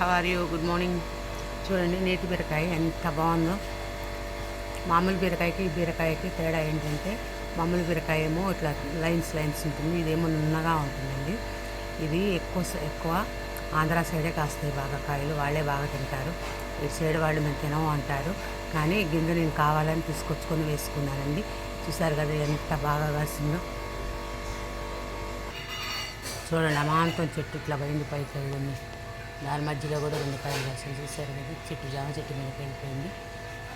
How are you? Good morning. చూడండి నేతి బీరకాయ ఎంత బాగుందో. మామూలు బీరకాయకి ఈ బీరకాయకి తేడా ఏంటంటే మామూలు బీరకాయ ఏమో ఇట్లా లైన్స్ ఉంటుంది, ఇదేమో నున్నగా ఉంటుందండి. ఇది ఎక్కువ ఆంధ్ర సైడే కాస్తాయి బాగా కాయలు, వాళ్ళే బాగా తింటారు. ఇటు సైడ్ వాళ్ళు మేము తినము అంటారు, కానీ గింజ నేను కావాలని తీసుకొచ్చుకొని వేసుకున్నానండి. చూసారు కదా ఎంత బాగా కాసిందో. చూడండి అమాంతం చెట్టు ఇట్లా పోయింది పైకి వెళ్ళింది. దాని మధ్యలో కూడా 2 కాయలు కాసింది. చూసారు కదా చెట్టు జామ చెట్టు మీదకి వెళ్ళిపోయింది.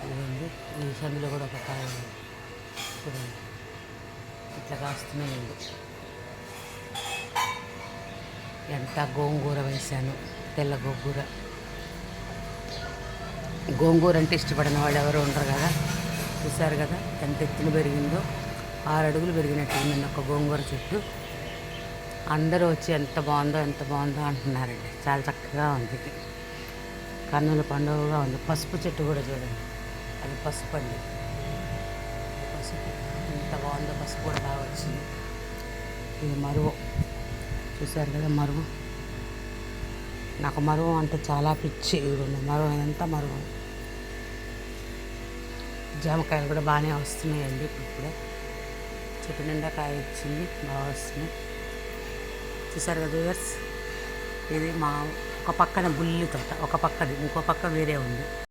ఇదిగోండి ఈ సందులో కూడా ఒక కాయ ఉంది. చూడండి ఇట్లా కాస్తున్నాయండి. ఎంత గోంగూర వేశాను, తెల్ల గోంగూర అంటే ఇష్టపడిన వాళ్ళు ఎవరు ఉండరు కదా. చూసారు కదా ఎంత ఎత్తున పెరిగిందో, 6 అడుగులు పెరిగినట్టు ఉందండి ఒక గోంగూర చెట్టు. అందరూ వచ్చి ఎంత బాగుందో అంటున్నారండి. చాలా చక్కగా ఉంది, కన్నుల పండుగగా ఉంది. పసుపు చెట్టు కూడా చూడండి, అది పసుపు అండి. పసుపు ఎంత బాగుందో, పసుపు కూడా బాగా వచ్చింది. ఇది మరువు, చూసారు కదా మరువు. నాకు మరువు అంటే చాలా పిచ్చి. ఇదిగోండి మరువు, ఇదంతా మరువు. జామకాయలు కూడా బాగానే వస్తున్నాయండి. ఇప్పుడు చెట్టు నిండా కాయ వచ్చింది, బాగా వస్తున్నాయి. చూసారు కదా వ్యూవర్స్, ఇది మా ఒక పక్కన బుల్లి తోట, ఒక పక్కది, ఇంకో పక్క వేరే ఉంది.